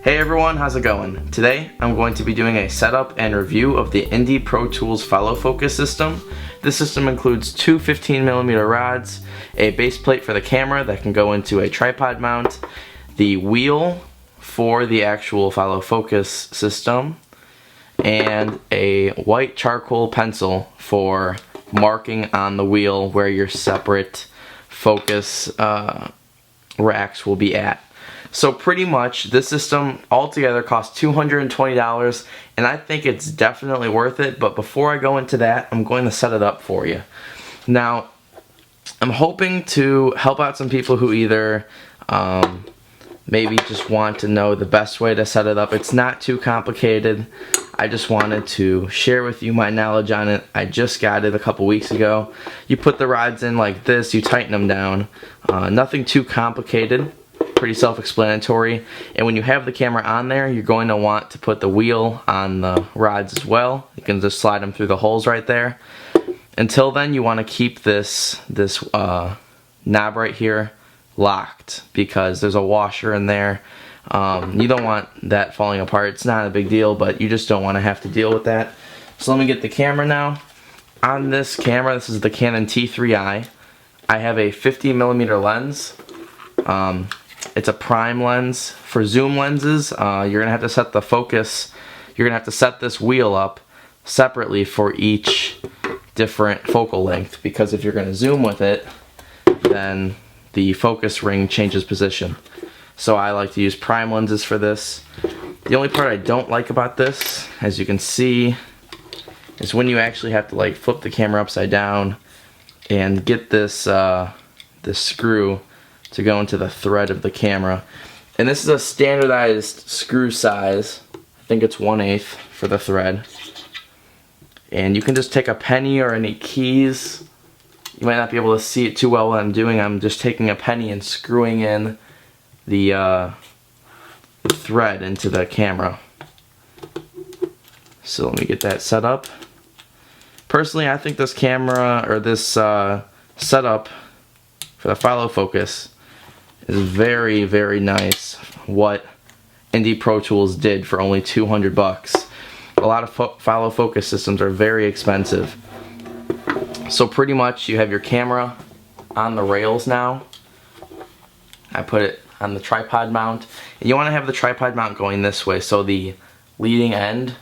Hey everyone, how's it going? Today I'm going to be doing a setup and review of the IndiPRO Tools follow focus system. This system includes two 15mm rods, a base plate for the camera that can go into a tripod mount, the wheel for the actual follow focus system, and a white charcoal pencil for marking on the wheel where your separate focus racks will be at. So pretty much this system altogether costs $220, and I think it's definitely worth it. But before I go into that, I'm going to set it up for you. Now, I'm hoping to help out some people who either maybe just want to know the best way to set it up. It's not too complicated. I just wanted to share with you my knowledge on it. I just got it a couple weeks ago. You put the rods in like this, you tighten them down. Nothing too complicated. Pretty self-explanatory. And when you have the camera on there, you're going to want to put the wheel on the rods as well. You can just slide them through the holes right there. Until then, you want to keep this knob right here locked because there's a washer in there. You don't want that falling apart. It's not a big deal, but you just don't want to have to deal with that. So let me get the camera now. On this camera, this is the Canon T3i. I have a 50mm lens. It's a prime lens. For zoom lenses, you're gonna have to set the focus. You're gonna have to set this wheel up separately for each different focal length, because if you're gonna zoom with it, then the focus ring changes position. So I like to use prime lenses for this. The only part I don't like about this, as you can see, is when you actually have to like flip the camera upside down and get this this screw to go into the thread of the camera. And this is a standardized screw size. I think it's 1/8 for the thread. And you can just take a penny or any keys. You might not be able to see it too well what I'm doing. I'm just taking a penny and screwing in the thread into the camera. So let me get that set up. Personally, I think this camera, or this setup for the follow focus, is very, very nice. What IndiPRO Tools did for only 200 bucks. A lot of follow focus systems are very expensive. So pretty much you have your camera on the rails now. I put it on the tripod mount. And you want to have the tripod mount going this way, so the leading end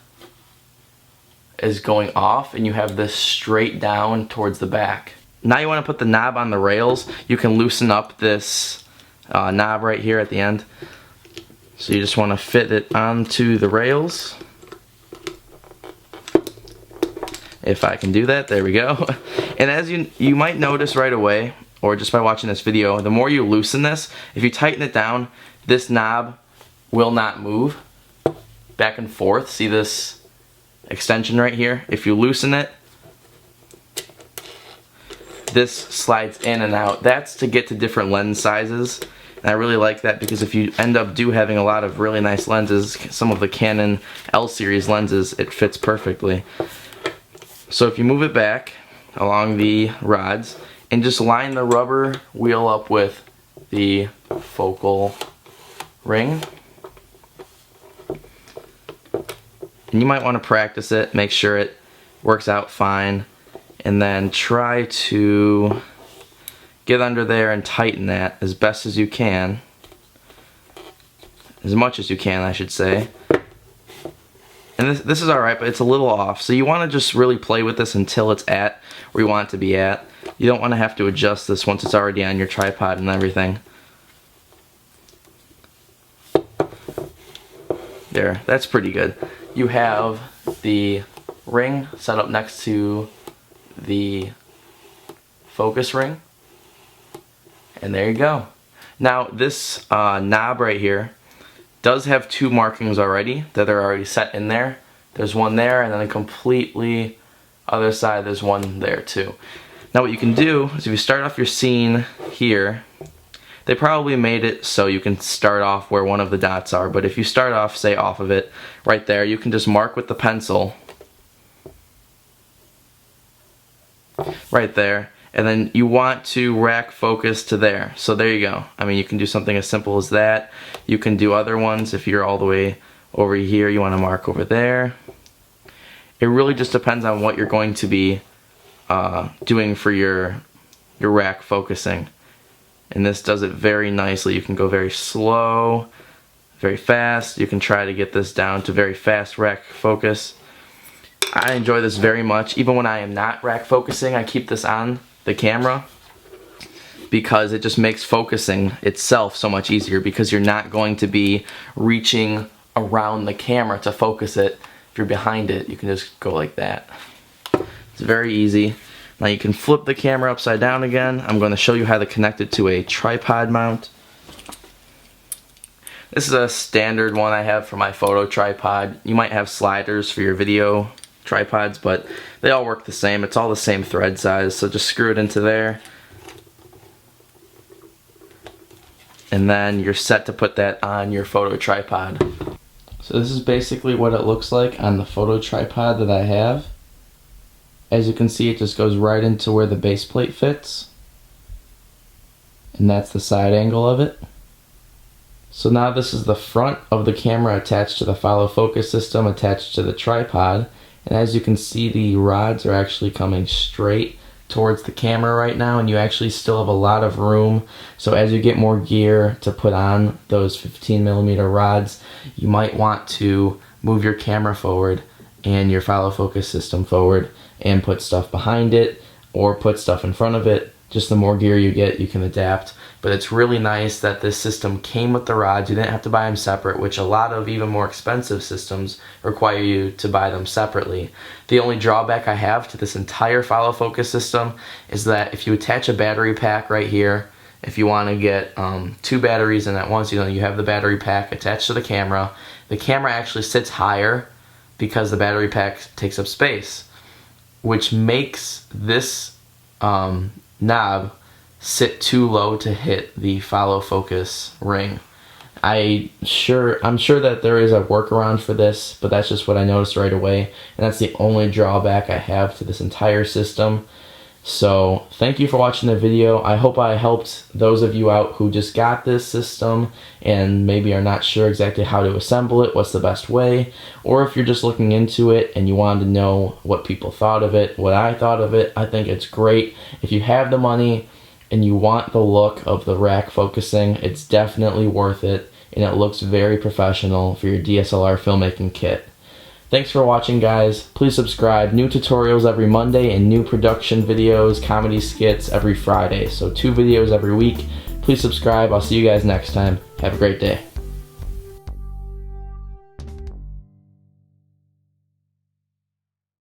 is going off and you have this straight down towards the back. Now you want to put the knob on the rails. You can loosen up this knob right here at the end. So you just want to fit it onto the rails. If I can do that, there we go. And as you might notice right away, or just by watching this video, the more you loosen this, if you tighten it down, this knob will not move back and forth. See this extension right here? If you loosen it, this slides in and out. That's to get to different lens sizes. And I really like that, because if you end up having a lot of really nice lenses, some of the Canon L series lenses, it fits perfectly. So if you move it back along the rods and just line the rubber wheel up with the focal ring. And you might want to practice it, make sure it works out fine, and then try to get under there and tighten that as best as you can. As much as you can, I should say. And this is alright, but it's a little off. So you want to just really play with this until it's at where you want it to be at. You don't want to have to adjust this once it's already on your tripod and everything. There, that's pretty good. You have the ring set up next to the focus ring. And there you go. Now this knob right here does have two markings already that are already set in there. There's one there, and then a completely other side there's one there too. Now what you can do is, if you start off your scene here, they probably made it so you can start off where one of the dots are, but if you start off, say, off of it right there, you can just mark with the pencil right there, and then you want to rack focus to there. So there you go. I mean, you can do something as simple as that. You can do other ones if you're all the way over here, you want to mark over there. It really just depends on what you're going to be doing for your rack focusing. And this does it very nicely. You can go very slow, very fast. You can try to get this down to very fast rack focus. I enjoy this very much. Even when I am not rack focusing, I keep this on the camera because it just makes focusing itself so much easier, because you're not going to be reaching around the camera to focus it. If you're behind it, you can just go like that. It's very easy. Now you can flip the camera upside down again. I'm going to show you how to connect it to a tripod mount. This is a standard one I have for my photo tripod. You might have sliders for your video tripods, but they all work the same. It's all the same thread size, so just screw it into there. And then you're set to put that on your photo tripod. So this is basically what it looks like on the photo tripod that I have. As you can see, it just goes right into where the base plate fits. And that's the side angle of it. So now this is the front of the camera attached to the follow focus system attached to the tripod. And as you can see, the rods are actually coming straight towards the camera right now, and you actually still have a lot of room. So as you get more gear to put on those 15mm rods, you might want to move your camera forward and your follow focus system forward and put stuff behind it or put stuff in front of it. Just the more gear you get, you can adapt. But it's really nice that this system came with the rods. You didn't have to buy them separate, which a lot of even more expensive systems require you to buy them separately. The only drawback I have to this entire follow focus system is that if you attach a battery pack right here, if you want to get 2 batteries in at once, you have the battery pack attached to the camera. The camera actually sits higher because the battery pack takes up space, which makes this knob sit too low to hit the follow focus ring. I'm sure that there is a workaround for this, but that's just what I noticed right away, and that's the only drawback I have to this entire system. So thank you for watching the video. I hope I helped those of you out who just got this system and maybe are not sure exactly how to assemble it, what's the best way, or if you're just looking into it and you wanted to know what people thought of it, what I thought of it. I think it's great. If you have the money and you want the look of the rack focusing, it's definitely worth it, and it looks very professional for your DSLR filmmaking kit. Thanks for watching, guys. Please subscribe. New tutorials every Monday and new production videos, comedy skits every Friday. So 2 videos every week. Please subscribe. I'll see you guys next time. Have a great day.